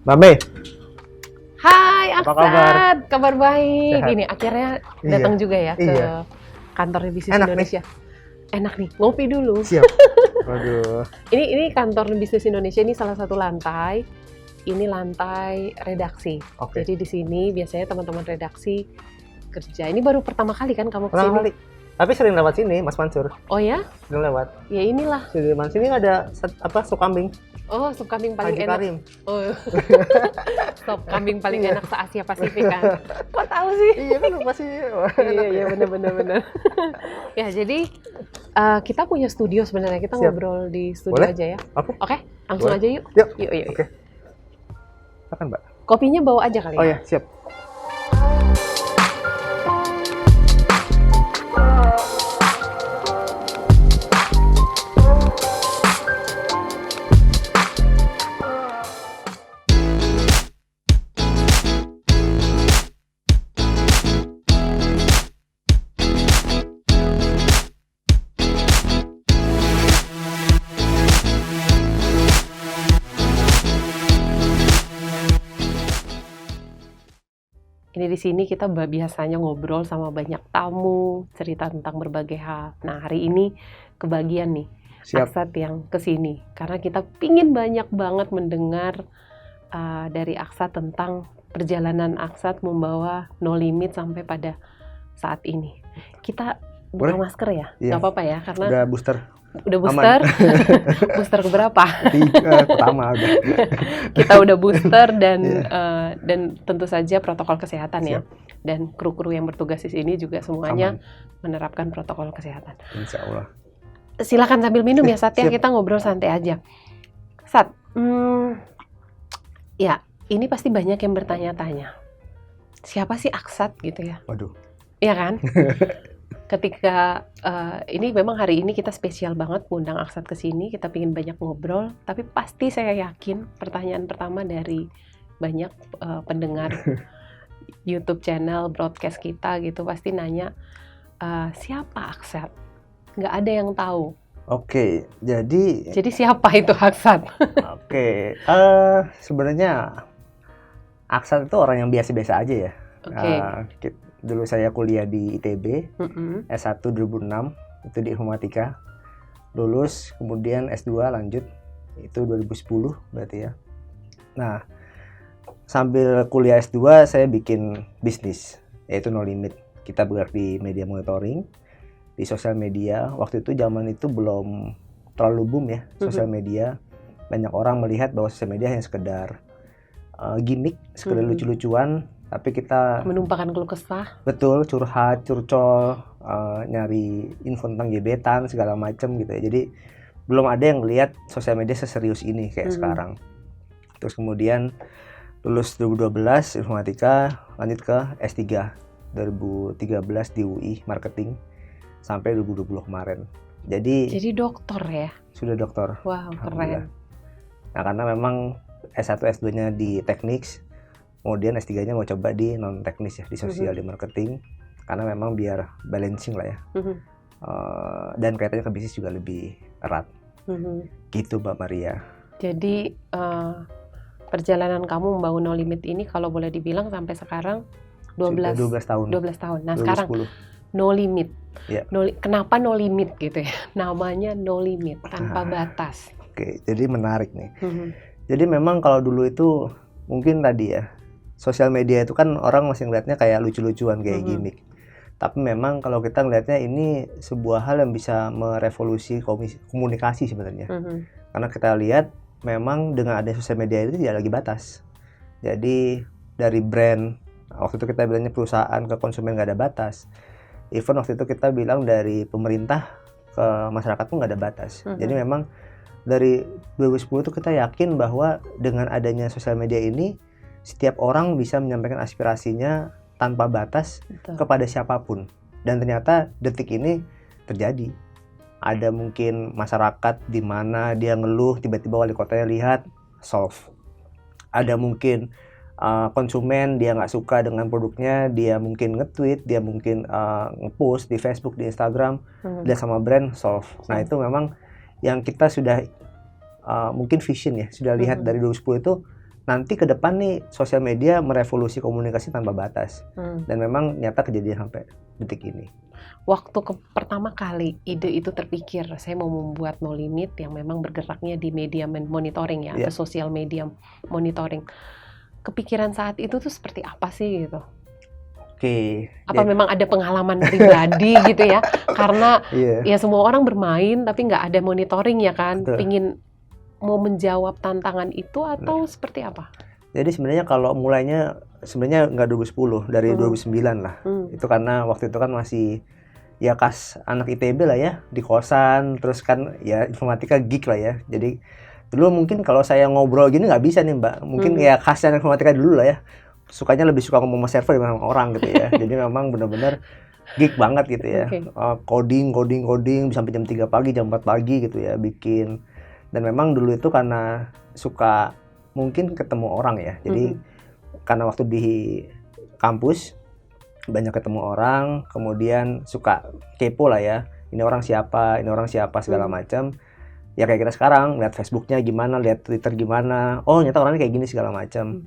Mbak Mei, Hai apa Aksat, kabar? kabar baik. Sehat? Ini akhirnya Iya, datang juga ya ke iya. kantornya Bisnis Enak nih. Indonesia. Enak nih, ngopi dulu. Siap. Waduh. Ini kantor Bisnis Indonesia, ini salah satu lantai. Ini lantai redaksi. Oke. Jadi di sini biasanya teman-teman redaksi kerja. Ini baru pertama kali kan kamu Pertama kesini? kali. Tapi sering lewat sini, Mas Mansur. Oh ya? Sering lewat. Ya inilah. Sudirman sini ada sup kambing. Oh, sop kambing paling Haji enak. Karim. Oh, sop kambing paling enak se-Asia Pasifik kan? Kok tahu sih? Iya kan pasti. Iya benar. Ya jadi kita punya studio sebenarnya, kita Siap. ngobrol di studio Boleh? aja ya. Oke. Langsung Boleh. aja yuk. Yuk. Yuk. Oke. Silakan, Mbak. Kopinya bawa aja kali Oh ya. ya, siap. Ini di sini kita biasanya ngobrol sama banyak tamu, cerita tentang berbagai hal. Nah hari ini kebagian nih Siap. Aksat yang kesini karena kita pingin banyak banget mendengar dari Aksat tentang perjalanan Aksat membawa No Limit sampai pada saat ini. Kita buka Boleh? masker ya, Iya. nggak apa-apa ya karena Udah booster. udah booster, booster keberapa? Pertama udah. Kita udah booster dan Iya. dan tentu saja protokol kesehatan ya. Siap. Dan kru-kru yang bertugas di sini juga semuanya Aman. menerapkan protokol kesehatan. Insya Allah. Silakan sambil minum ya Sat ya, Siap. kita ngobrol santai aja. Sat, ya ini pasti banyak yang bertanya-tanya. Siapa sih Aksat gitu ya? Waduh. Iya kan? Ketika ini memang hari ini kita spesial banget undang Aksat ke sini, kita pingin banyak ngobrol, tapi pasti saya yakin pertanyaan pertama dari banyak pendengar YouTube channel broadcast kita gitu pasti nanya siapa Aksat? Nggak ada yang tahu. Oke, jadi Jadi siapa itu Aksat? oke, sebenarnya Aksat itu orang yang biasa-biasa aja ya. Oke. Dulu saya kuliah di ITB, Mm-mm. S1 2006, itu di informatika. Lulus, kemudian S2 lanjut, itu 2010 berarti ya. Nah, sambil kuliah S2 saya bikin bisnis, yaitu No Limit. Kita bergerak di media monitoring, di sosial media. Waktu itu zaman itu belum terlalu boom ya, sosial media. Banyak orang melihat bahwa sosial media hanya sekedar gimmick, sekedar lucu-lucuan, tapi kita Menumpahkan keluh kesah. betul curhat, curcol, nyari info tentang gebetan segala macam gitu ya. Jadi belum ada yang lihat sosial media seserius ini kayak sekarang. Terus kemudian lulus 2012 informatika, lanjut ke S3 2013 di UI marketing sampai 2020 kemarin. Jadi dokter ya. sudah doktor. Wow, Alhamdulillah. keren. Nah, karena memang S1 S2-nya di teknik, kemudian S3-nya mau coba di non teknis ya, di sosial, di marketing, karena memang biar balancing lah ya. Dan kaitannya ke bisnis juga lebih erat. Gitu Mbak Maria. Jadi perjalanan kamu membangun No Limit ini kalau boleh dibilang sampai sekarang 12 tahun. 12 tahun. Nah, 2010. sekarang No Limit. Ya. Kenapa No Limit gitu ya? Namanya No Limit, tanpa batas. Oke, jadi menarik nih. Jadi memang kalau dulu itu mungkin tadi ya, sosial media itu kan orang masih ngeliatnya kayak lucu-lucuan, kayak gimmick. Tapi memang kalau kita ngeliatnya ini sebuah hal yang bisa merevolusi komunikasi sebenarnya. Karena kita lihat memang dengan adanya sosial media itu tidak lagi batas. Jadi dari brand, waktu itu kita bilangnya perusahaan ke konsumen nggak ada batas. Even waktu itu kita bilang dari pemerintah ke masyarakat pun nggak ada batas. Jadi memang dari 2010 itu kita yakin bahwa dengan adanya sosial media ini setiap orang bisa menyampaikan aspirasinya tanpa batas. Betul. Kepada siapapun. Dan ternyata detik ini terjadi. Ada mungkin masyarakat di mana dia ngeluh, tiba-tiba wali kotanya lihat, solve. Ada mungkin konsumen dia nggak suka dengan produknya, dia mungkin nge-tweet, dia mungkin nge-post di Facebook, di Instagram, dia sama brand, solve. Nah itu memang yang kita sudah mungkin vision ya, sudah lihat dari 2010 itu nanti ke depan nih sosial media merevolusi komunikasi tanpa batas. Dan memang nyata kejadian sampai detik ini. Waktu pertama kali ide itu terpikir, saya mau membuat No Limit yang memang bergeraknya di media monitoring ya, atau sosial media monitoring. Kepikiran saat itu tuh seperti apa sih gitu? Oke. Apa memang ada pengalaman pribadi gitu ya? Karena ya semua orang bermain tapi nggak ada monitoring ya kan? Betul. Pingin mau menjawab tantangan itu atau seperti apa? Jadi sebenarnya kalau mulainya sebenarnya nggak 2010, dari 2009 lah. Itu karena waktu itu kan masih ya kas anak ITB lah ya, di kosan, terus kan ya informatika geek lah ya. Jadi dulu mungkin kalau saya ngobrol gini nggak bisa nih Mbak, mungkin ya khasnya informatika dulu lah ya. Sukanya lebih suka ngomong sama server dibanding sama orang gitu ya. Jadi memang benar-benar geek banget gitu ya. Coding sampai jam 3 pagi, jam 4 pagi gitu ya bikin. Dan memang dulu itu karena suka mungkin ketemu orang ya. Jadi karena waktu di kampus banyak ketemu orang, kemudian suka kepo lah ya. Ini orang siapa segala macam. Ya kayak kita sekarang lihat Facebooknya gimana, lihat Twitter gimana. Oh, ternyata orangnya kayak gini segala macam.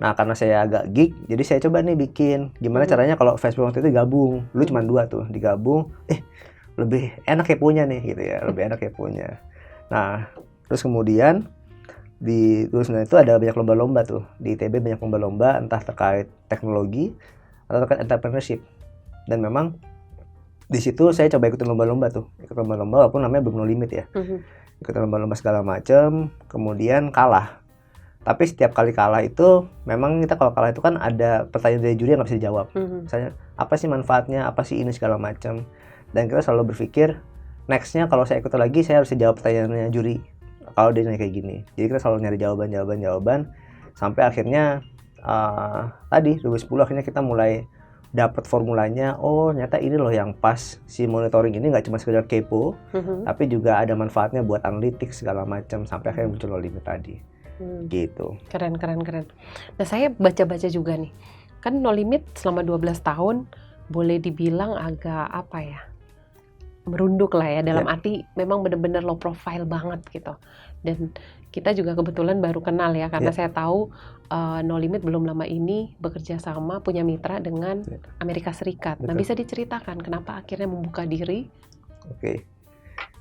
Nah, karena saya agak geek, jadi saya coba nih bikin gimana caranya kalau Facebook waktu itu digabung. Dulu cuma 2 tuh, digabung. Lebih enak keponya nih gitu ya, lebih enak keponya. Nah, terus kemudian di 2009 itu ada banyak lomba-lomba tuh. Di ITB banyak lomba-lomba entah terkait teknologi atau terkait entrepreneurship. Dan memang di situ saya coba ikutin lomba-lomba tuh. Ikut lomba-lomba walaupun namanya belum No Limit ya. Ikut lomba-lomba segala macam, kemudian kalah. Tapi setiap kali kalah itu, memang kita kalau kalah itu kan ada pertanyaan dari juri yang nggak bisa dijawab. Misalnya, apa sih manfaatnya, apa sih ini segala macam. Dan kita selalu berpikir, next-nya kalau saya ikut lagi, saya harus jawab pertanyaannya juri. Kalau dia nanya kayak gini. Jadi kita selalu nyari jawaban. Sampai akhirnya, tadi 2010 akhirnya kita mulai dapat formulanya. Oh, ternyata ini loh yang pas. Si monitoring ini nggak cuma sekedar kepo, tapi juga ada manfaatnya buat analytics segala macam. Sampai akhirnya muncul No Limit tadi. Gitu. Keren. Nah, saya baca-baca juga nih. Kan No Limit selama 12 tahun boleh dibilang agak apa ya? Merunduk lah ya, dalam arti memang benar-benar low profile banget gitu. Dan kita juga kebetulan baru kenal ya, karena saya tahu No Limit belum lama ini bekerja sama, punya mitra dengan Amerika Serikat. Betul. Nah, bisa diceritakan kenapa akhirnya membuka diri? Oke.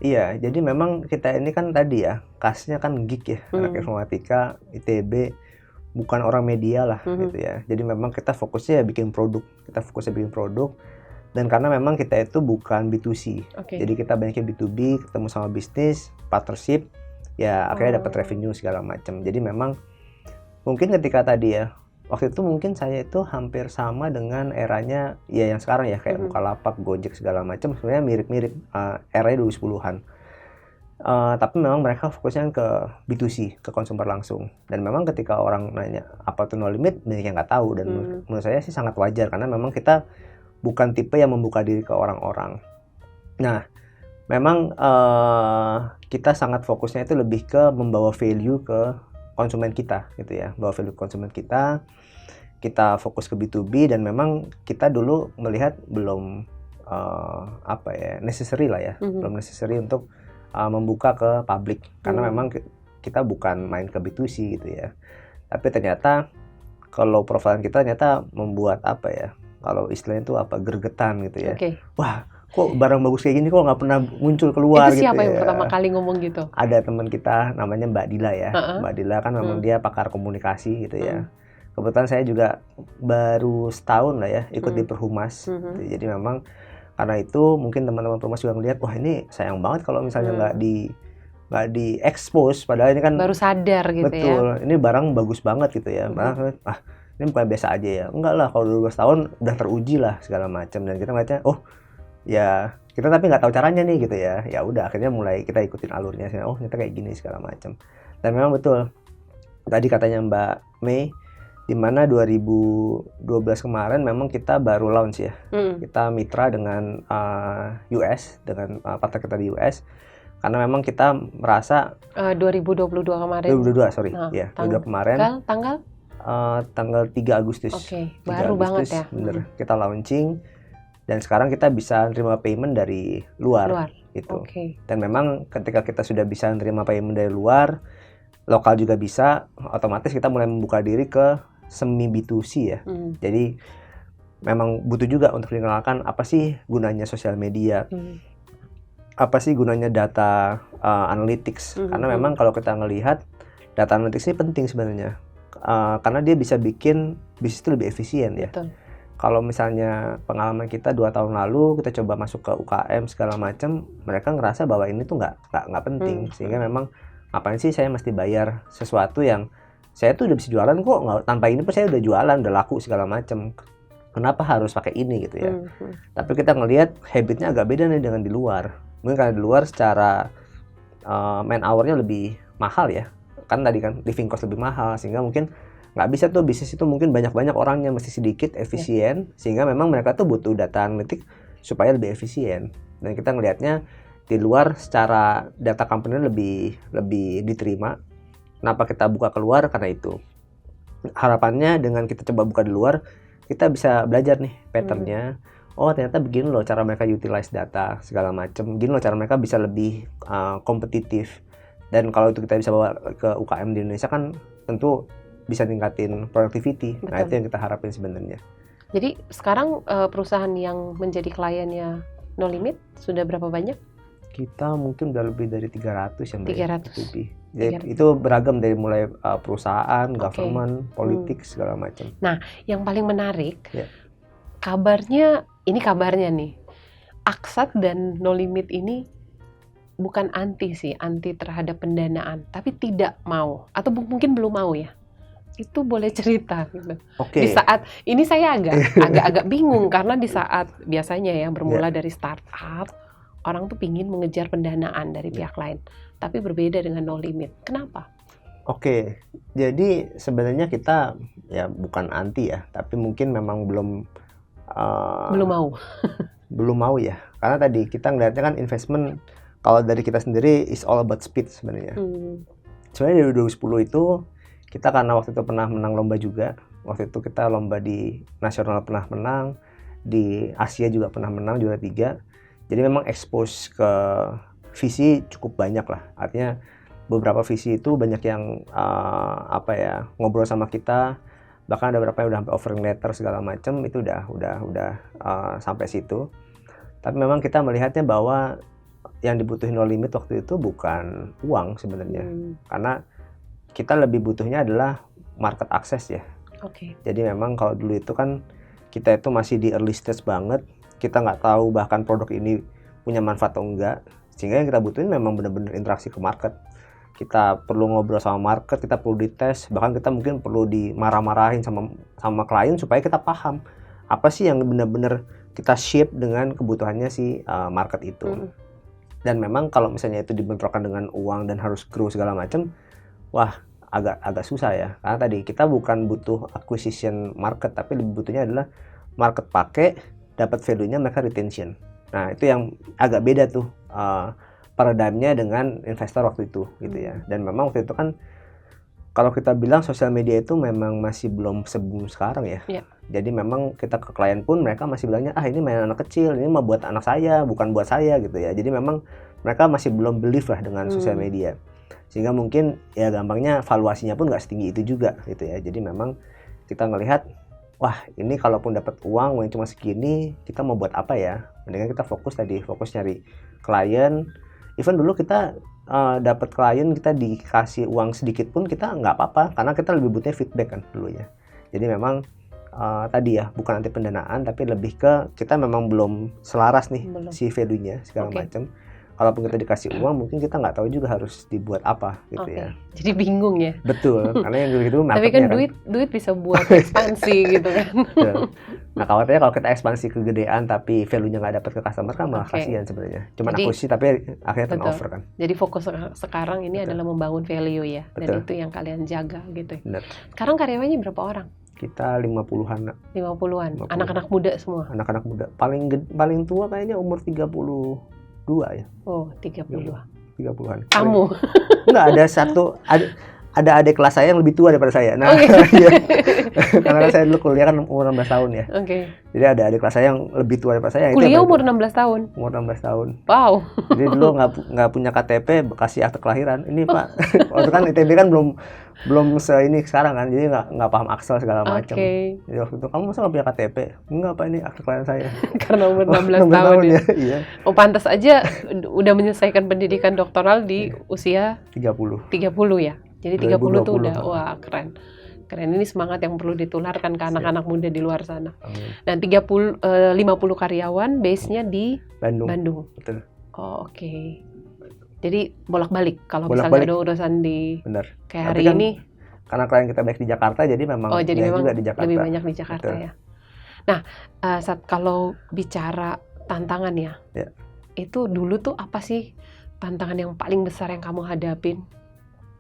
Iya, jadi memang kita ini kan tadi ya, kasnya kan geek ya, anak informatika, ITB, bukan orang media lah gitu ya. Jadi memang kita fokusnya ya bikin produk, dan karena memang kita itu bukan B2C, jadi kita banyaknya B2B, ketemu sama bisnis, partnership, ya akhirnya dapat revenue segala macam. Jadi memang mungkin ketika tadi ya, waktu itu mungkin saya itu hampir sama dengan eranya ya yang sekarang ya, kayak Bukalapak, Gojek segala macam, sebenarnya mirip-mirip eranya 2010-an. Tapi memang mereka fokusnya ke B2C, ke konsumer langsung. Dan memang ketika orang nanya apa itu No Limit, banyak yang nggak tahu. Dan menurut saya sih sangat wajar, karena memang kita bukan tipe yang membuka diri ke orang-orang. Nah, memang kita sangat fokusnya itu lebih ke membawa value ke konsumen kita gitu ya, bawa value konsumen kita fokus ke B2B. Dan memang kita dulu melihat belum necessary lah ya, belum necessary untuk membuka ke publik, karena memang kita bukan main ke B2C gitu ya. Tapi ternyata kalau profilan kita ternyata membuat kalau istilahnya itu gergetan gitu ya. Wah, kok barang bagus kayak gini kok nggak pernah muncul keluar gitu ya. Itu siapa yang pertama kali ngomong gitu? Ada teman kita namanya Mbak Dila ya. Mbak Dila kan memang dia pakar komunikasi gitu ya. Kebetulan saya juga baru setahun lah ya ikut di Perhumas. Gitu. Jadi memang karena itu mungkin teman-teman Perhumas juga ngelihat, wah ini sayang banget kalau misalnya nggak di expose, padahal ini kan baru sadar gitu. Betul, ini barang bagus banget gitu ya. Ini bukan biasa aja ya. Enggak lah, kalau 12 tahun udah teruji lah segala macam. Dan kita ngeliatnya, oh ya kita tapi nggak tahu caranya nih gitu ya. Ya udah akhirnya mulai kita ikutin alurnya. Oh ternyata kayak gini segala macam. Dan memang betul tadi katanya Mbak Mei, di mana 2012 kemarin memang kita baru launch ya. Kita mitra dengan US, dengan partner kita di US. Karena memang kita merasa 2022 kemarin. 2022 sorry, ya 2022 kemarin. Tanggal 3 Agustus. Baru Agustus, banget ya. Bener, kita launching dan sekarang kita bisa nerima payment dari luar gitu. Dan memang ketika kita sudah bisa nerima payment dari luar, lokal juga bisa, otomatis kita mulai membuka diri ke semi B2C ya. Jadi memang butuh juga untuk dikenalkan apa sih gunanya sosial media, apa sih gunanya data analytics. Karena memang kalau kita ngelihat data analytics ini penting sebenarnya, karena dia bisa bikin bisnis itu lebih efisien ya. Betul. Kalau misalnya pengalaman kita 2 tahun lalu kita coba masuk ke UKM segala macam, mereka ngerasa bahwa ini tuh nggak penting, sehingga memang ngapain sih saya mesti bayar sesuatu yang saya tuh udah bisa jualan kok, tanpa ini pun saya udah jualan, udah laku segala macam. Kenapa harus pakai ini gitu ya? Tapi kita ngelihat habitnya agak beda nih dengan di luar. Mungkin karena di luar secara man hour-nya lebih mahal ya. Kan tadi kan living cost lebih mahal, sehingga mungkin nggak bisa tuh bisnis itu mungkin banyak orangnya, mesti sedikit, efisien, sehingga memang mereka tuh butuh data analitik supaya lebih efisien. Dan kita ngelihatnya di luar secara data company lebih diterima. Kenapa kita buka keluar? Karena itu harapannya dengan kita coba buka di luar, kita bisa belajar nih patternnya. Oh ternyata begini loh cara mereka utilize data segala macam, begini loh cara mereka bisa lebih kompetitif. Dan kalau itu kita bisa bawa ke UKM di Indonesia kan tentu bisa tingkatin productivity. Betul. Nah itu yang kita harapin sebenarnya. Jadi sekarang perusahaan yang menjadi kliennya No Limit sudah berapa banyak? Kita mungkin udah lebih dari 300 ya Mbak. 300 lebih. Jadi itu beragam dari mulai perusahaan, government, politik segala macam. Nah yang paling menarik, kabarnya nih, Aksat dan No Limit ini bukan anti terhadap pendanaan, tapi tidak mau atau mungkin belum mau ya. Itu boleh cerita gitu. Di saat ini saya agak bingung karena di saat biasanya ya bermula dari startup, orang tuh pingin mengejar pendanaan dari pihak lain, tapi berbeda dengan No Limit. Kenapa? Jadi sebenarnya kita ya bukan anti ya, tapi mungkin memang belum mau. Belum mau ya, karena tadi kita ngelihatnya kan investment kalau dari kita sendiri is all about speed sebenarnya. Sebenarnya dari 2010 itu kita karena waktu itu pernah menang lomba juga. Waktu itu kita lomba di nasional pernah menang, di Asia juga pernah menang juara 3. Jadi memang expose ke visi cukup banyak lah. Artinya beberapa visi itu banyak yang ngobrol sama kita. Bahkan ada beberapa yang udah sampai offering letter segala macam, itu udah sampai situ. Tapi memang kita melihatnya bahwa yang dibutuhin No Limit waktu itu bukan uang sebenarnya. Karena kita lebih butuhnya adalah market access ya. Jadi memang kalau dulu itu kan kita itu masih di early stage banget, kita nggak tahu bahkan produk ini punya manfaat atau enggak, sehingga yang kita butuhin memang benar-benar interaksi ke market. Kita perlu ngobrol sama market, kita perlu dites, bahkan kita mungkin perlu dimarah-marahin sama klien supaya kita paham apa sih yang benar-benar kita shape dengan kebutuhannya si market itu. Dan memang kalau misalnya itu dibentrokan dengan uang dan harus grow segala macam, wah agak susah ya. Karena tadi kita bukan butuh acquisition market, tapi lebih butuhnya adalah market pakai, dapat value-nya, mereka retention. Nah itu yang agak beda tuh paradigmnya dengan investor waktu itu gitu ya. Dan memang waktu itu kan kalau kita bilang sosial media itu memang masih belum sebelum sekarang ya. Jadi memang kita ke klien pun mereka masih bilangnya ini mainan anak kecil, ini mah buat anak saya, bukan buat saya gitu ya. Jadi memang mereka masih belum believe lah dengan sosial media. Sehingga mungkin ya gampangnya valuasinya pun nggak setinggi itu juga gitu ya. Jadi memang kita ngelihat, wah ini kalaupun dapat uang cuma segini, kita mau buat apa ya? Mendingan kita fokus nyari klien. Even dulu kita dapat klien, kita dikasih uang sedikit pun kita nggak apa-apa, karena kita lebih butuhnya feedback kan dulunya. Jadi memang tadi ya bukan anti pendanaan, tapi lebih ke kita memang belum selaras nih si value-nya segala macam. Kalaupun kita dikasih uang, mungkin kita nggak tahu juga harus dibuat apa gitu ya. Jadi bingung ya. Betul, karena yang gitu marketnya. Tapi kan duit bisa buat ekspansi gitu kan. Nah khawatirnya kalau kita ekspansi kegedean tapi value-nya nggak dapat ke customer kan malah kasihan sebenarnya. Cuman akuisisi tapi akhirnya turnover kan. Jadi fokus sekarang ini adalah membangun value ya. Dan itu yang kalian jaga gitu ya. Sekarang karyawannya berapa orang? Kita 50-an. 50-an. Anak-anak muda semua. Anak-anak muda. Paling tua kayaknya umur 32 ya. Oh, 30-an. 30-an. Kamu? Enggak, ada ada adik kelas saya yang lebih tua daripada saya. Nah, Oke. iya. Karena saya dulu kuliah kan umur 16 tahun ya. Oke. Jadi ada adik kelas saya yang lebih tua daripada saya. Itu Kuliah yang umur paling 16 tahun. tua. Umur 16 tahun. Wow. Jadi dulu nggak punya KTP, kasih akte kelahiran. Ini Pak, waktu kan ITB kan belum ini sekarang kan, jadi nggak paham Aksel segala macam. Oke. Jadi waktu itu kamu masa nggak punya KTP? Enggak Pak, ini akte kelahiran saya. Karena umur 16 16 tahun ya. Iya. Oh, pantas aja udah menyelesaikan pendidikan doktoral di usia 30. 30 ya. Jadi 30 tuh 2020. udah wah keren. Keren, ini semangat yang perlu ditularkan ke anak-anak muda di luar sana. Amin. Dan 50 karyawan base-nya di Bandung. Betul. Oh, oke. Jadi bolak-balik kalau misalnya Bolak-balik. ada urusan di Benar. kayak Tapi hari kan ini. Karena klien kita banyak di Jakarta, jadi memang Oh, jadi dia memang juga di Jakarta. lebih banyak di Jakarta. Betul. Ya. Nah, kalau bicara tantangan ya, Ya. itu dulu tuh apa sih tantangan yang paling besar yang kamu hadapin?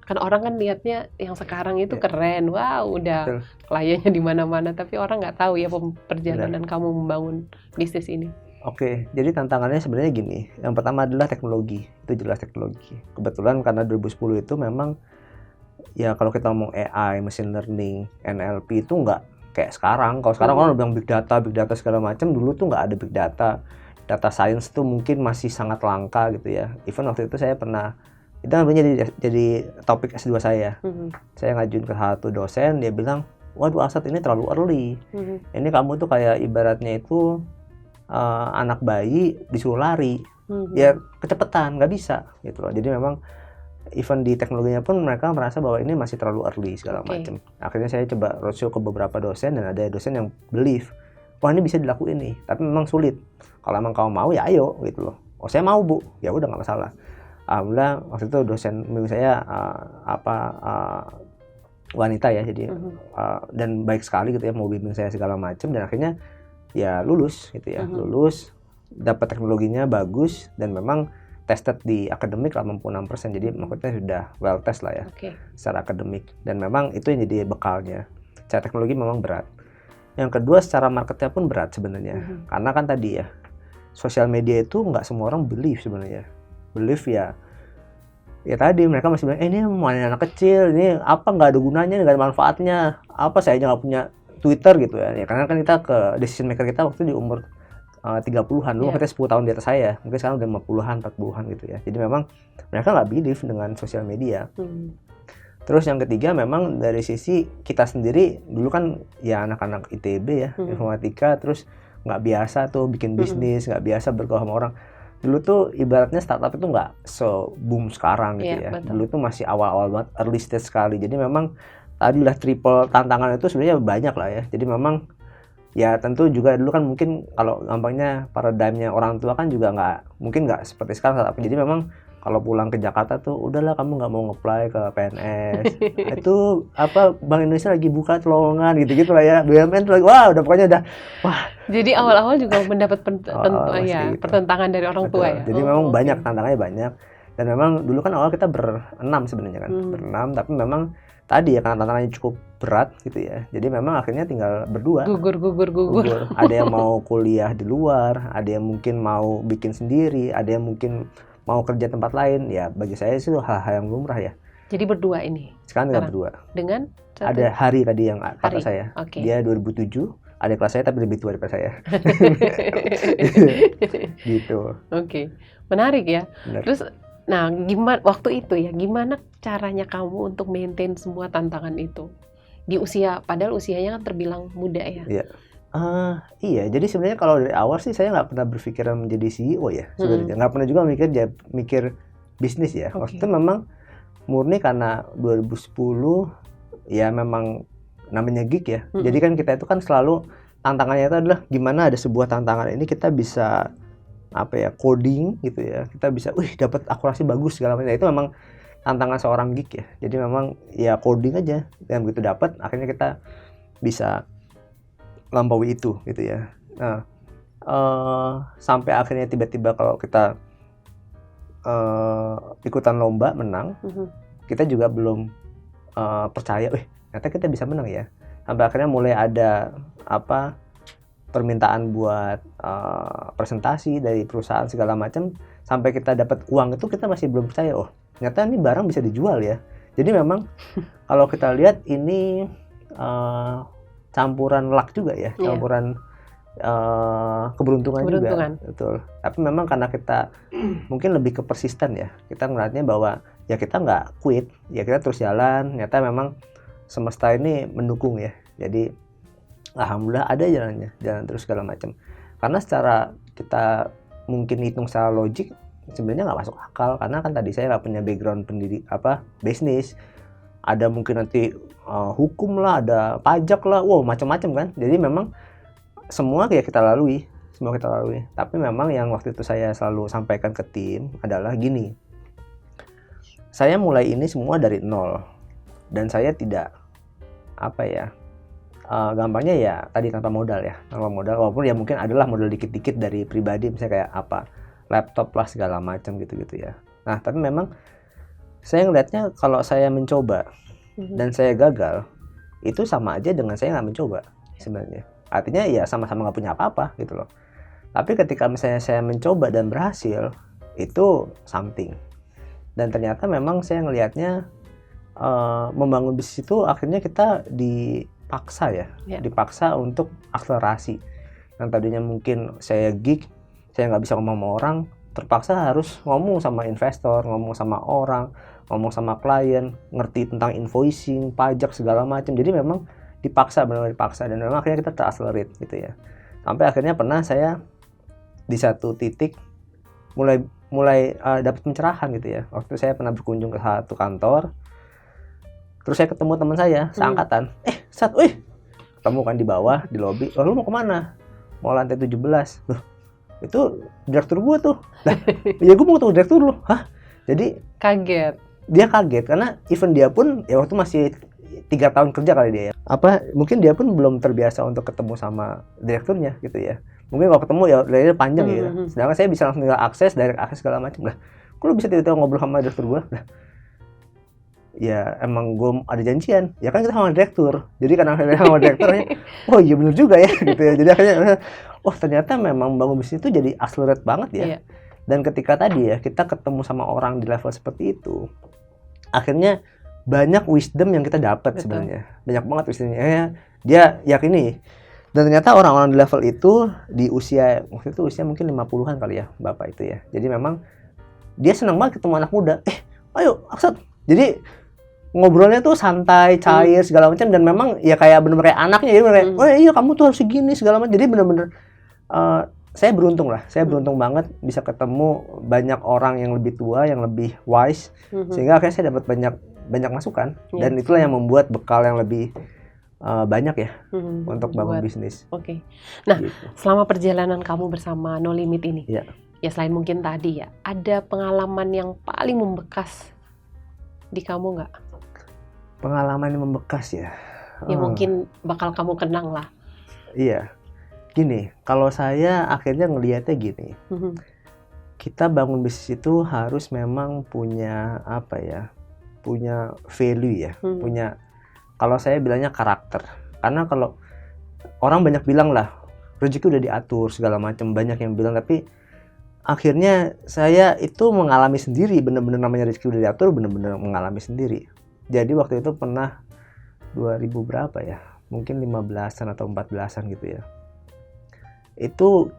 Kan orang kan lihatnya yang sekarang itu Ya. keren, wow udah Betul. kliennya di mana-mana, tapi orang nggak tahu ya perjalanan kamu membangun bisnis ini. Oke, jadi tantangannya sebenarnya gini. Yang pertama adalah teknologi. Itu jelas teknologi. Kebetulan karena 2010 itu memang ya kalau kita ngomong AI, machine learning, NLP itu nggak kayak sekarang. Kalau sekarang orang udah bilang big data segala macam. Dulu tuh nggak ada big data. Data science tuh mungkin masih sangat langka gitu ya. Even waktu itu saya pernah, itu namanya jadi topik S2 saya. Saya ngajuin ke satu dosen, dia bilang, waduh Asad ini terlalu early. Ini kamu tuh kayak ibaratnya itu anak bayi disuruh lari, ya kecepatan, nggak bisa gitu loh. Jadi memang even di teknologinya pun mereka merasa bahwa ini masih terlalu early segala macam. Akhirnya saya coba roadshow ke beberapa dosen dan ada dosen yang believe, wah ini bisa dilakuin nih, tapi memang sulit. Kalau emang kamu mau ya ayo gitu loh. Oh saya mau Bu, ya udah nggak masalah. Alhamdulillah waktu itu dosen bimbing saya wanita ya, jadi dan baik sekali gitu ya, mau bimbing saya segala macam, dan akhirnya ya lulus gitu ya, lulus, dapat teknologinya bagus dan memang tested di akademik 86%, jadi maksudnya sudah well test lah ya secara akademik, dan memang itu yang jadi bekalnya. Secara teknologi memang berat. Yang kedua secara marketnya pun berat sebenarnya, karena kan tadi ya sosial media itu nggak semua orang believe sebenarnya. Believe ya tadi mereka masih bilang, ini main anak kecil, ini apa nggak ada gunanya, nggak ada manfaatnya, apa saya aja nggak punya Twitter gitu ya. Karena kan kita ke decision maker kita waktu di umur 30-an, dulu kita 10 tahun di atas saya, mungkin sekarang udah 50-an, 40-an gitu ya. Jadi memang mereka nggak believe dengan sosial media. Terus yang ketiga memang dari sisi kita sendiri, dulu kan ya anak-anak ITB ya, informatika, terus nggak biasa tuh bikin bisnis, nggak biasa bergaul sama orang. Dulu tuh ibaratnya startup itu nggak se-boom sekarang gitu ya. Betul. Dulu tuh masih awal-awal banget, early stage sekali. Jadi memang tadi lah triple tantangan itu sebenarnya banyak lah ya. Jadi memang ya tentu juga dulu kan mungkin kalau gampangnya paradigmnya orang tua kan juga mungkin nggak seperti sekarang. Jadi memang kalau pulang ke Jakarta tuh udahlah kamu nggak mau nge-apply ke PNS. Itu apa Bank Indonesia lagi buka lowongan gitu-gitu lah ya. BUMN tuh lagi wah udah pokoknya udah wah. Jadi awal-awal juga mendapat pertentangan dari orang tua ya. Jadi memang banyak tantangannya banyak. Dan memang dulu kan awal kita berenam sebenarnya kan. Berenam, tapi memang tadi ya karena tantangannya cukup berat gitu ya. Jadi memang akhirnya tinggal berdua. Gugur. Ada yang mau kuliah di luar, ada yang mungkin mau bikin sendiri, ada yang mungkin mau kerja tempat lain. Ya bagi saya itu hal-hal yang lumrah ya. Jadi berdua ini? Sekarang tinggal berdua. Dengan? Ada Hari tadi yang kakak saya. Dia 2007, ada kelas saya tapi lebih tua daripada saya. Gitu. Oke. Menarik ya. Benar. Terus nah, waktu itu ya, gimana caranya kamu untuk maintain semua tantangan itu? Di padahal usianya kan terbilang muda ya? Iya. Iya, jadi sebenarnya kalau dari awal sih saya nggak pernah berpikiran menjadi CEO ya. Sebenarnya nggak pernah juga mikir bisnis ya. Waktu itu memang murni karena 2010 ya memang namanya gig ya. Jadi kan kita itu kan selalu tantangannya itu adalah gimana ada sebuah tantangan ini kita bisa coding gitu ya, kita bisa dapat akurasi bagus segala macam. Itu memang tantangan seorang geek ya. Jadi memang ya coding aja, dan begitu dapat akhirnya kita bisa lampaui itu gitu ya. Nah sampai akhirnya tiba-tiba kalau kita ikutan lomba menang, kita juga belum percaya ternyata kita bisa menang ya. Sampai akhirnya mulai ada permintaan buat presentasi dari perusahaan segala macam, sampai kita dapat uang itu kita masih belum percaya, ternyata ini barang bisa dijual ya. Jadi memang kalau kita lihat ini campuran luck juga ya, campuran keberuntungan juga, betul. Tapi memang karena kita mungkin lebih ke persisten ya, kita ngeliatnya bahwa ya kita nggak quit, ya kita terus jalan. Ternyata memang semesta ini mendukung ya. Jadi alhamdulillah ada jalannya, jalan terus segala macam. Karena secara kita mungkin hitung secara logik sebenarnya nggak masuk akal, karena kan tadi saya nggak punya background bisnis. Ada mungkin nanti hukum lah, ada pajak lah, wow macam-macam kan. Jadi memang semua kayak kita lalui. Tapi memang yang waktu itu saya selalu sampaikan ke tim adalah gini. Saya mulai ini semua dari nol. Dan saya tidak gampangnya ya tadi tanpa modal. Walaupun ya mungkin adalah modal dikit-dikit dari pribadi, misalnya kayak laptop lah segala macam gitu-gitu ya. Nah, tapi memang saya ngelihatnya kalau saya mencoba dan saya gagal, itu sama aja dengan saya nggak mencoba sebenarnya. Artinya ya sama-sama nggak punya apa-apa gitu loh. Tapi ketika misalnya saya mencoba dan berhasil, itu something. Dan ternyata memang saya ngelihatnya membangun bisnis itu akhirnya kita dipaksa untuk akselerasi. Yang tadinya mungkin saya geek, saya nggak bisa ngomong sama orang, terpaksa harus ngomong sama investor, ngomong sama orang, ngomong sama klien, ngerti tentang invoicing, pajak segala macam. Jadi memang benar-benar dipaksa, dan memang akhirnya kita teraccelerate gitu ya. Sampai akhirnya pernah saya di satu titik mulai dapat pencerahan gitu ya. Waktu saya pernah berkunjung ke satu kantor, terus saya ketemu teman saya seangkatan. Ketemu kan di bawah di lobi. Lu mau kemana? Mau lantai 17. Loh, itu direktur gue tuh. Nah, ya gue mau ketemu direktur lu. Hah? Jadi dia kaget karena even dia pun ya waktu masih 3 tahun kerja kali dia ya. Mungkin dia pun belum terbiasa untuk ketemu sama direkturnya gitu ya. Mungkin kalau ketemu ya layarnya panjang gitu. Sedangkan saya bisa langsung direct akses segala macam. Lah, kok lu bisa tiba-tiba ngobrol sama direktur gue? Nah, ya emang gue ada janjian. Ya kan kita sama direktur. Jadi kadang sama direkturnya, oh iya bener juga ya gitu ya. Jadi akhirnya ternyata memang bangun bisnis itu jadi accelerate banget ya. Iya. Dan ketika tadi ya kita ketemu sama orang di level seperti itu, akhirnya banyak wisdom yang kita dapat sebenarnya. Banyak banget wisdomnya. Dia yakini. Dan ternyata orang-orang di level itu di waktu itu usia mungkin 50-an kali ya, bapak itu ya. Jadi memang dia senang banget ketemu anak muda. Ayo, Aksat. Jadi ngobrolnya tuh santai, cair segala macam, dan memang ya kayak bener-bener kayak anaknya. Jadi kayak, iya kamu tuh harus segini segala macam. Jadi bener-bener saya beruntung banget bisa ketemu banyak orang yang lebih tua, yang lebih wise, sehingga akhirnya saya dapat banyak masukan, dan itulah yang membuat bekal yang lebih banyak ya untuk bangun bisnis. Oke. Nah, gitu. Selama perjalanan kamu bersama No Limit ini, ya selain mungkin tadi ya, ada pengalaman yang paling membekas di kamu nggak? Pengalaman yang membekas ya? Ya mungkin bakal kamu kenang lah. Iya. Gini, kalau saya akhirnya ngelihatnya gini, kita bangun bisnis itu harus memang punya punya value ya, punya, kalau saya bilangnya karakter. Karena kalau orang banyak bilang lah rezeki udah diatur segala macam, banyak yang bilang, tapi akhirnya saya itu mengalami sendiri, bener-bener namanya rezeki udah diatur, bener-bener mengalami sendiri. Jadi waktu itu pernah 2000 berapa ya, mungkin 15-an atau 14-an gitu ya. Itu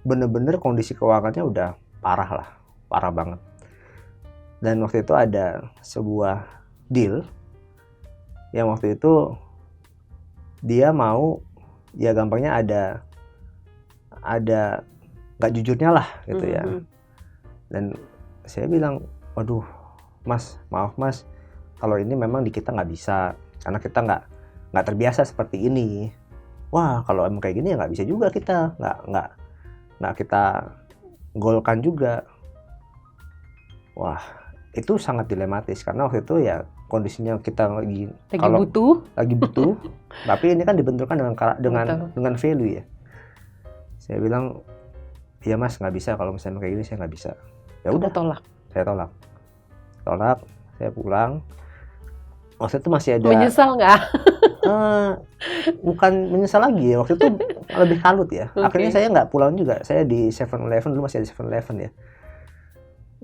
bener-bener kondisi keuangannya udah parah banget. Dan waktu itu ada sebuah deal yang waktu itu dia mau, ya gampangnya ada nggak jujurnya lah gitu ya. Dan saya bilang, waduh mas, maaf mas, kalau ini memang di kita nggak bisa, karena kita nggak terbiasa seperti ini. Wah, kalau emang kayak gini ya nggak bisa juga, kita nggak kita golkan juga. Wah, itu sangat dilematis karena waktu itu ya kondisinya kita lagi butuh, tapi ini kan dibenturkan dengan value ya. Saya bilang, iya mas, nggak bisa, kalau misalnya kayak gini saya nggak bisa. Ya udah, saya tolak, saya pulang. Waktu itu masih ada. Menyesal nggak? Bukan menyesal lagi ya, waktu itu lebih kalut ya. Akhirnya saya nggak pulang juga, saya di 7-Eleven, dulu masih ada 7-Eleven ya.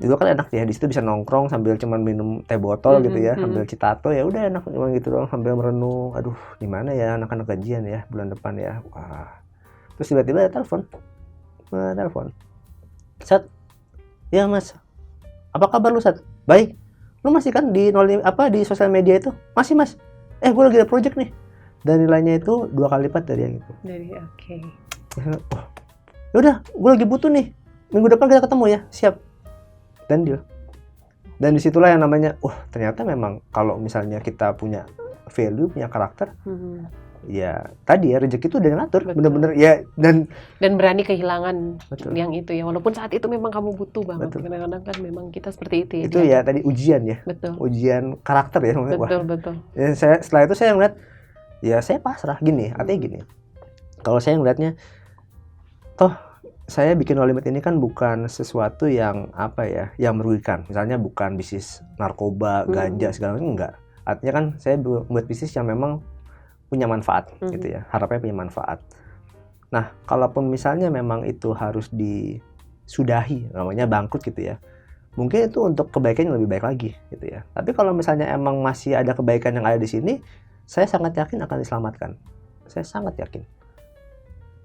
Itu kan enak ya, di situ bisa nongkrong sambil cuman minum teh botol gitu ya, sambil citato, ya udah enak cuma gitu doang sambil merenung. Aduh, gimana ya anak-anak gajian ya bulan depan ya. Wah. Terus tiba-tiba ada telepon. Sat, ya Mas. Apa kabar lu, Sat? Baik. Lu masih kan di di sosial media itu? Masih, Mas. Gue lagi ada project nih. Dan nilainya itu 2 kali lipat dari yang itu. Oke. Oh, yaudah, gue lagi butuh nih. Minggu depan kita ketemu ya, siap. Dan deal. Dan disitulah yang namanya, ternyata memang kalau misalnya kita punya value, punya karakter, ya tadi ya rezeki itu udah ngatur, bener-bener ya, dan berani kehilangan yang itu ya, walaupun saat itu memang kamu butuh banget. Kadang-kadang kan memang kita seperti itu ya. Itu ya tadi ujian ya. Betul. Ujian karakter ya. Betul. Ya, setelah itu saya ngeliat, ya saya pasrah gini, artinya gini. Kalau saya ngeliatnya, toh saya bikin No Limit ini kan bukan sesuatu yang yang merugikan. Misalnya bukan bisnis narkoba, ganja segala macam, enggak. Artinya kan saya buat bisnis yang memang punya manfaat gitu ya. Harapannya punya manfaat. Nah, kalaupun misalnya memang itu harus disudahi, namanya bangkrut gitu ya. Mungkin itu untuk kebaikan yang lebih baik lagi gitu ya. Tapi kalau misalnya emang masih ada kebaikan yang ada di sini, saya sangat yakin akan diselamatkan. Saya sangat yakin.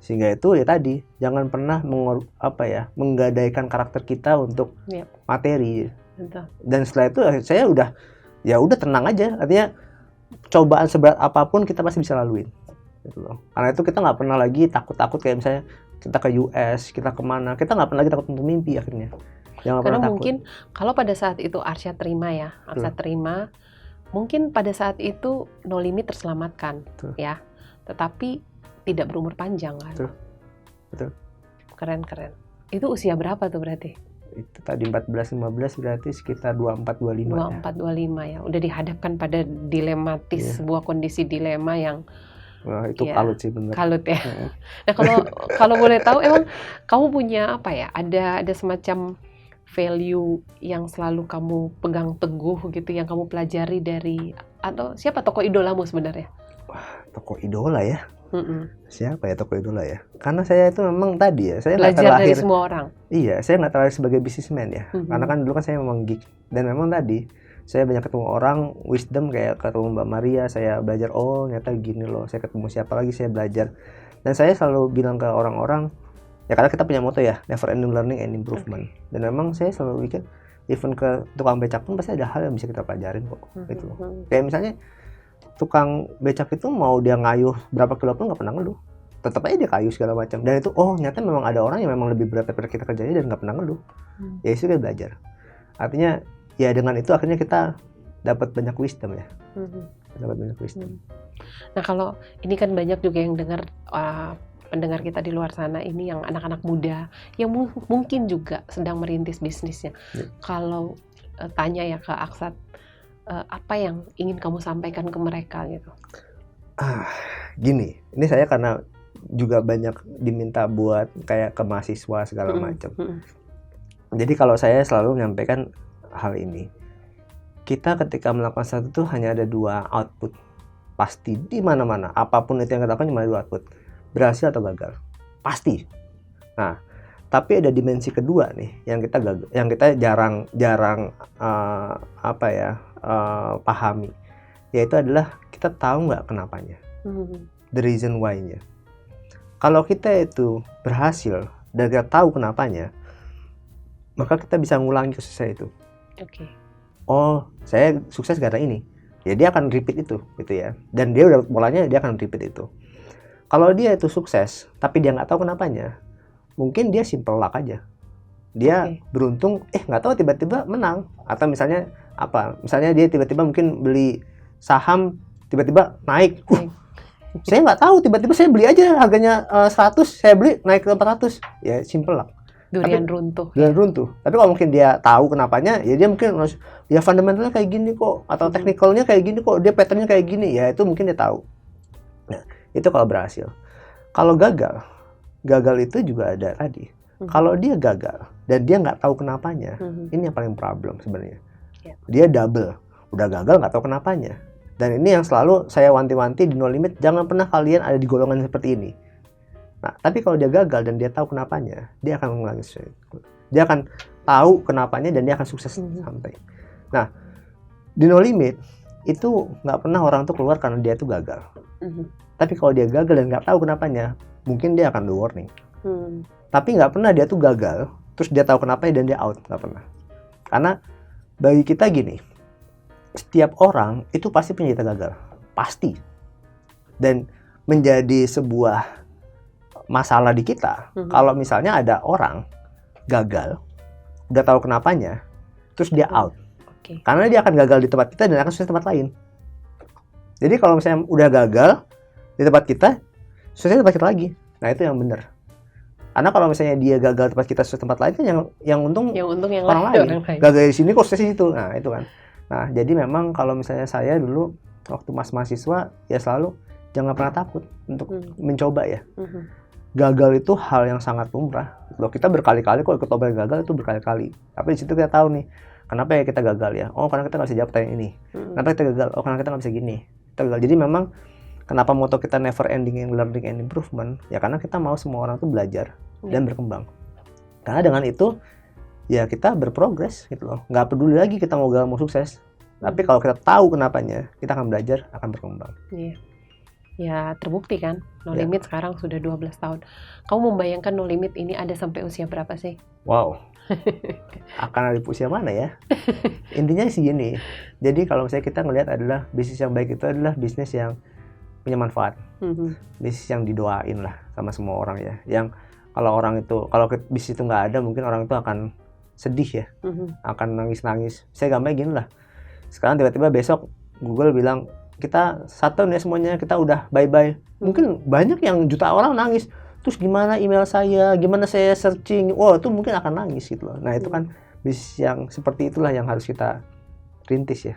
Sehingga itu ya tadi, jangan pernah menggadaikan karakter kita untuk materi. Betul. Dan setelah itu saya udah tenang aja. Artinya cobaan seberat apapun kita pasti bisa laluin. Gitu loh. Karena itu kita nggak pernah lagi takut-takut kayak misalnya kita ke US, kita kemana, kita nggak pernah lagi takut untuk mimpi akhirnya. Karena mungkin kalau pada saat itu Arsya terima, mungkin pada saat itu No Limit terselamatkan. Ya. Tetapi tidak berumur panjang kan. Betul. Keren. Itu usia berapa tuh berarti? Itu tadi 14-15 berarti sekitar 24-25 ya. Udah dihadapkan pada dilematis, sebuah kondisi dilema yang itu kalut sih benar. Kalut ya. Nah, kalau boleh tahu emang kamu punya ada semacam value yang selalu kamu pegang teguh gitu, yang kamu pelajari dari, atau siapa tokoh idolamu sebenarnya? Wah, tokoh idola ya. Siapa ya tokoh idola ya? Karena saya itu memang tadi ya, saya nggak terlahir dari semua orang. Iya, saya nggak terlahir sebagai businessman ya. Karena kan dulu kan saya memang geek, dan memang tadi saya banyak ketemu orang, wisdom kayak ketemu Mbak Maria, saya belajar, ternyata gini loh. Saya ketemu siapa lagi, saya belajar. Dan saya selalu bilang ke orang-orang, ya karena kita punya moto ya, never ending learning and improvement. Dan memang saya selalu pikir, even ke tukang becak pun pasti ada hal yang bisa kita pelajarin kok. Gitu loh. Kayak misalnya tukang becak itu mau dia ngayuh berapa kilo pun nggak pernah ngeluh, tetap aja dia kayu segala macam. Dan itu ternyata memang ada orang yang memang lebih berat daripada kita kerjanya dan nggak pernah ngeluh. Ya itu kita belajar. Artinya ya dengan itu akhirnya kita dapat banyak wisdom ya. Dapat banyak wisdom. Nah, kalau ini kan banyak juga yang dengar, pendengar kita di luar sana ini yang anak-anak muda yang mungkin juga sedang merintis bisnisnya. Kalau tanya ya ke Aksat, apa yang ingin kamu sampaikan ke mereka gitu? Gini, ini saya karena juga banyak diminta buat kayak ke mahasiswa segala macam. Jadi kalau saya selalu menyampaikan hal ini, kita ketika melakukan sesuatu itu hanya ada 2 output, pasti di mana-mana. Apapun itu yang kita lakukan cuma 2 output, berhasil atau gagal, pasti. Nah, tapi ada dimensi kedua nih yang kita jarang pahami, yaitu adalah kita tahu nggak kenapanya, the reason why-nya. Kalau kita itu berhasil dan kita tahu kenapanya, maka kita bisa ngulangi kesuksesan itu. Saya sukses karena ini, ya dia akan repeat itu gitu ya, dan dia udah polanya dia akan repeat itu. Kalau dia itu sukses tapi dia nggak tahu kenapanya, mungkin dia simple luck aja. Dia beruntung, nggak tahu tiba-tiba menang. Atau misalnya dia tiba-tiba mungkin beli saham, tiba-tiba naik. Saya nggak tahu, tiba-tiba saya beli aja harganya 100, saya beli naik ke 400. Ya simple luck. Durian runtuh. Tapi kalau mungkin dia tahu kenapanya, ya dia mungkin ya fundamentalnya kayak gini kok, atau technicalnya kayak gini kok, dia patternnya kayak gini, ya itu mungkin dia tahu. Nah, itu kalau berhasil. Kalau gagal itu juga ada tadi. Kalau dia gagal dan dia nggak tahu kenapanya, ini yang paling problem sebenarnya. Dia double, udah gagal nggak tahu kenapanya. Dan ini yang selalu saya wanti-wanti di No Limit, jangan pernah kalian ada di golongan seperti ini. Nah, tapi kalau dia gagal dan dia tahu kenapanya, dia akan mengulangi sesuatu. Dia akan tahu kenapanya dan dia akan sukses sampai. Nah, di No Limit itu nggak pernah orang tuh keluar karena dia tuh gagal. Tapi kalau dia gagal dan nggak tahu kenapanya, mungkin dia akan do warning. Tapi nggak pernah dia tuh gagal, terus dia tahu kenapanya dan dia out, nggak pernah. Karena bagi kita gini, setiap orang itu pasti punya cerita gagal, pasti. Dan menjadi sebuah masalah di kita, kalau misalnya ada orang gagal, udah tahu kenapanya, terus dia out. Karena dia akan gagal di tempat kita dan akan sukses di tempat lain. Jadi kalau misalnya udah gagal di tempat kita, suksesnya di tempat kita lagi. Nah itu yang benar. Karena kalau misalnya dia gagal di tempat kita sukses di tempat lain, kan yang untung yang orang lain. Gagal di sini kok sukses di situ. Nah itu kan. Nah jadi memang kalau misalnya saya dulu waktu mahasiswa ya selalu jangan pernah takut untuk mencoba ya. Gagal itu hal yang sangat lumrah. Loh, kita berkali-kali kok ikut lomba gagal itu berkali-kali. Tapi di situ kita tahu nih, kenapa ya kita gagal ya? Oh, karena kita nggak bisa jawab pertanyaan ini. Kenapa kita gagal? Oh, karena kita nggak bisa gini. Kita gagal. Jadi memang kenapa moto kita never ending learning and improvement? Ya karena kita mau semua orang tuh belajar dan berkembang. Karena dengan itu ya kita berprogres gitu loh. Nggak peduli lagi kita mau gagal mau sukses. Tapi kalau kita tahu kenapanya, kita akan belajar, akan berkembang. Iya. Ya terbukti kan, No Limit sekarang sudah 12 tahun. Kamu membayangkan No Limit ini ada sampai usia berapa sih? Wow, akan ada di usia mana ya? Intinya sih gini, jadi kalau misalnya kita ngelihat adalah bisnis yang baik itu adalah bisnis yang punya manfaat. Bisnis yang didoain lah sama semua orang ya. Yang kalau bisnis itu nggak ada, mungkin orang itu akan sedih ya, akan nangis-nangis. Saya gambarnya gini lah, sekarang tiba-tiba besok Google bilang, kita shutdown ya semuanya, kita udah bye-bye. Mungkin banyak yang juta orang nangis. Terus gimana email saya, gimana saya searching, itu mungkin akan nangis gitu loh. Nah itu kan bisnis yang seperti itulah yang harus kita rintis ya.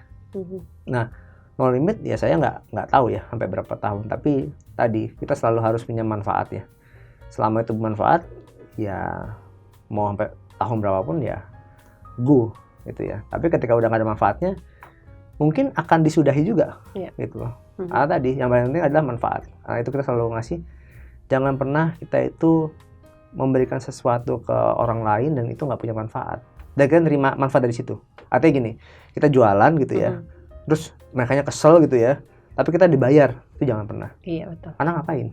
Nah No Limit ya saya nggak tahu ya sampai berapa tahun. Tapi tadi kita selalu harus punya manfaat ya. Selama itu bermanfaat ya mau sampai tahun berapapun ya go gitu ya. Tapi ketika udah nggak ada manfaatnya, mungkin akan disudahi juga, gitu loh. Tadi yang paling penting adalah manfaat. Nah itu kita selalu ngasih. Jangan pernah kita itu memberikan sesuatu ke orang lain dan itu nggak punya manfaat. Dan kita terima manfaat dari situ. Artinya gini, kita jualan gitu ya, terus mereka kesel gitu ya, tapi kita dibayar, itu jangan pernah. Iya betul. Karena ngapain?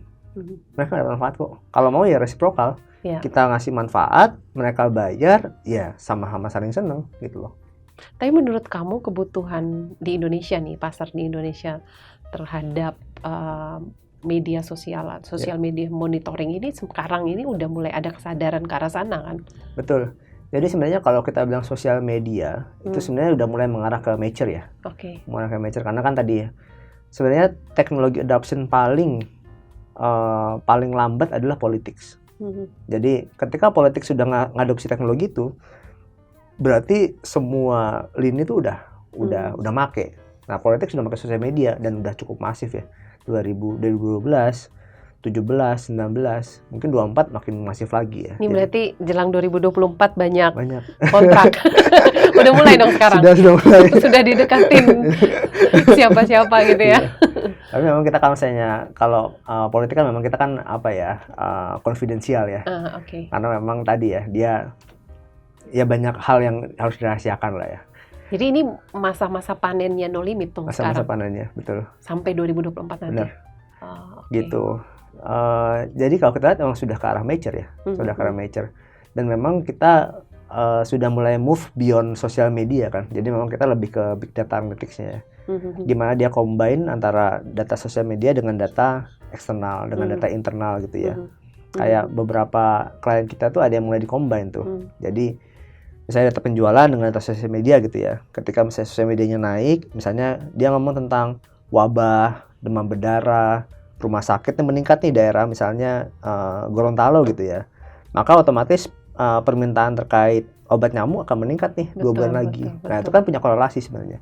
Mereka nggak ada manfaat kok. Kalau mau ya resiprokal. Kita ngasih manfaat, mereka bayar, ya sama-sama saling seneng gitu loh. Tapi menurut kamu kebutuhan di Indonesia nih, pasar di Indonesia terhadap media sosial media monitoring ini sekarang ini udah mulai ada kesadaran ke arah sana kan? Betul. Jadi sebenarnya kalau kita bilang sosial media itu sebenarnya udah mulai mengarah ke mature ya. Mengarah ke mature karena kan tadi ya sebenarnya teknologi adoption paling lambat adalah politics. Jadi ketika politik sudah ngadopsi teknologi itu, berarti semua lini itu udah make. Nah, politik sudah pakai sosial media dan udah cukup masif ya. 2012, 17, 19, mungkin 24 makin masif lagi ya. Ini berarti jelang 2024 banyak kontrak. Udah mulai dong sekarang. Sudah mulai. Sudah didekatin siapa-siapa gitu ya. Tapi memang kita kalau politik kan memang kita kan konfidensial ya. Karena memang tadi ya dia banyak hal yang harus dirahasiakan lah ya. Jadi ini masa-masa panennya No Limit tuh sekarang. Masa-masa panennya, betul. Sampai 2024 nanti. Benar. Gitu. Jadi kalau kita lihat memang sudah ke arah mature ya. Sudah ke arah mature. Dan memang kita sudah mulai move beyond sosial media kan. Jadi memang kita lebih ke big data analytics-nya ya. Gimana dia combine antara data sosial media dengan data eksternal, dengan data internal gitu ya. Kayak beberapa klien kita tuh ada yang mulai di-combine tuh. Jadi misalnya data penjualan dengan data sosial media gitu ya. Ketika misalnya sosial medianya naik, misalnya dia ngomong tentang wabah, demam berdarah, rumah sakit yang meningkat nih daerah misalnya Gorontalo gitu ya. Maka otomatis permintaan terkait obat nyamuk akan meningkat nih 2 bulan lagi. Nah, itu kan punya korelasi sebenarnya.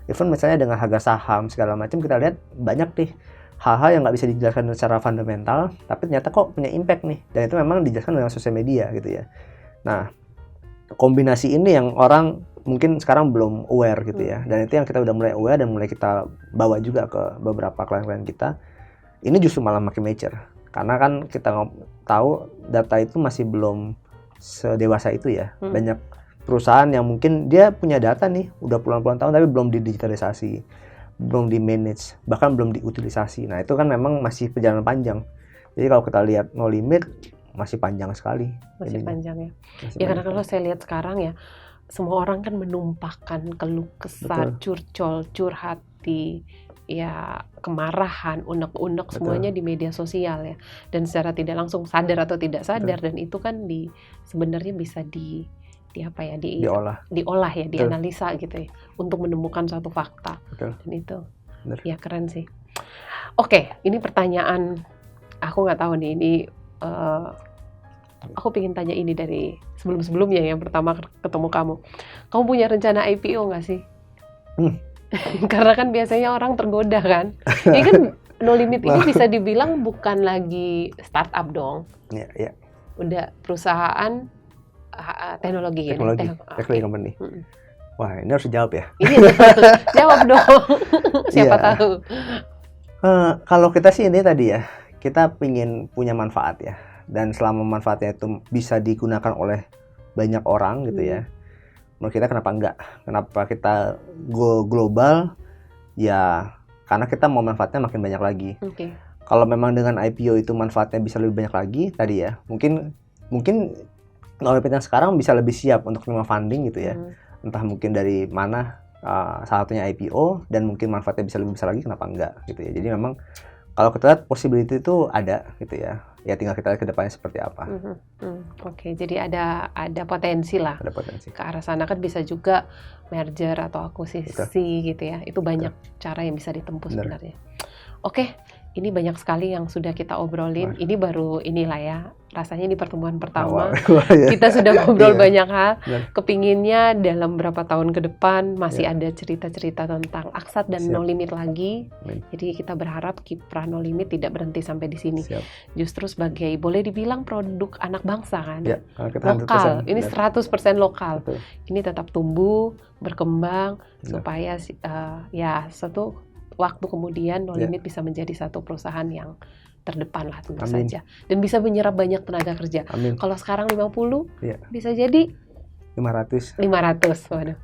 Even misalnya dengan harga saham segala macam kita lihat banyak nih hal-hal yang nggak bisa dijelaskan secara fundamental, tapi ternyata kok punya impact nih. Dan itu memang dijelaskan dengan sosial media gitu ya. Nah, kombinasi ini yang orang mungkin sekarang belum aware gitu ya. Dan itu yang kita udah mulai aware dan mulai kita bawa juga ke beberapa klien-klien kita. Ini justru malah makin mature. Karena kan kita tahu data itu masih belum sedewasa itu ya. Banyak perusahaan yang mungkin dia punya data nih udah puluhan-puluhan tahun tapi belum didigitalisasi, belum di manage, bahkan belum diutilisasi. Nah itu kan memang masih perjalanan panjang. Jadi kalau kita lihat No Limit masih panjang sekali. Masih jadinya. panjang ya. Masih Ya karena panjang. kalau saya lihat sekarang ya, semua orang kan menumpahkan keluh kesah, curcol, curhat, ya kemarahan, unek-unek semuanya di media sosial ya. Dan secara tidak langsung sadar atau tidak sadar, dan itu kan sebenarnya bisa diolah ya, dianalisa gitu ya, untuk menemukan suatu fakta. Dan itu ya keren sih. Oke, ini pertanyaan aku nggak tahu nih, ini aku pengen tanya ini dari sebelum-sebelumnya yang pertama ketemu kamu. Kamu punya rencana IPO nggak sih? Karena kan biasanya orang tergoda kan. Ini kan No Limit ini bisa dibilang bukan lagi startup dong. Iya. Udah perusahaan teknologi company. Wah, ini harus dijawab ya. Iya, jawab dong. Siapa tahu. Kalau kita sih ini tadi ya, kita ingin punya manfaat ya. Dan selama manfaatnya itu bisa digunakan oleh banyak orang gitu ya. Menurut kita kenapa enggak? Kenapa kita go global? Ya karena kita mau manfaatnya makin banyak lagi. Kalau memang dengan IPO itu manfaatnya bisa lebih banyak lagi tadi ya. Mungkin No Limit yang sekarang bisa lebih siap untuk menerima funding gitu ya. Entah mungkin dari mana, salah satunya IPO, dan mungkin manfaatnya bisa lebih besar lagi, kenapa enggak gitu ya. Jadi memang kalau kita lihat possibility itu ada gitu ya. Ya tinggal kita lihat ke depannya seperti apa. Oke, jadi ada potensi lah. Ada potensi. Ke arah sana kan bisa juga merger atau akuisisi gitu ya. Itu banyak cara yang bisa ditempuh sebenarnya. Oke, ini banyak sekali yang sudah kita obrolin. Ini baru inilah ya. Rasanya di pertemuan pertama kita sudah ngobrol banyak hal. Kepinginnya dalam berapa tahun ke depan masih ada cerita-cerita tentang Aksat dan No Limit lagi. Jadi kita berharap kiprah No Limit tidak berhenti sampai di sini. Justru sebagai boleh dibilang produk anak bangsa kan. Lokal. Ini 100% lokal. Ini tetap tumbuh, berkembang supaya ya satu waktu kemudian No Limit bisa menjadi satu perusahaan yang terdepan lah tentu saja. Dan bisa menyerap banyak tenaga kerja. Kalau sekarang 50, bisa jadi 500. Waduh.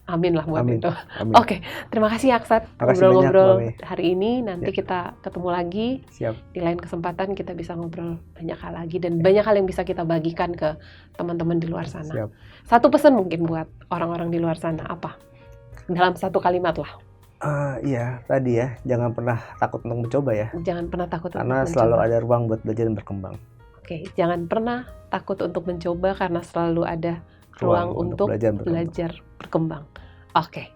Amin lah buat itu. Oke, terima kasih Aksat ngobrol-ngobrol hari ini. Nanti kita ketemu lagi. Di lain kesempatan kita bisa ngobrol banyak hal lagi. Dan banyak hal yang bisa kita bagikan ke teman-teman di luar sana. Satu pesan mungkin buat orang-orang di luar sana, apa? Dalam satu kalimat lah. Iya, tadi ya, jangan pernah takut untuk mencoba ya. Jangan pernah takut karena untuk selalu mencoba. ada ruang buat belajar dan berkembang. Oke, jangan pernah takut untuk mencoba karena selalu ada ruang untuk belajar berkembang. Oke,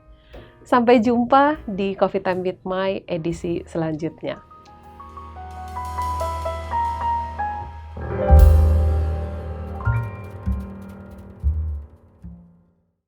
sampai jumpa di Coffee Time with My edisi selanjutnya.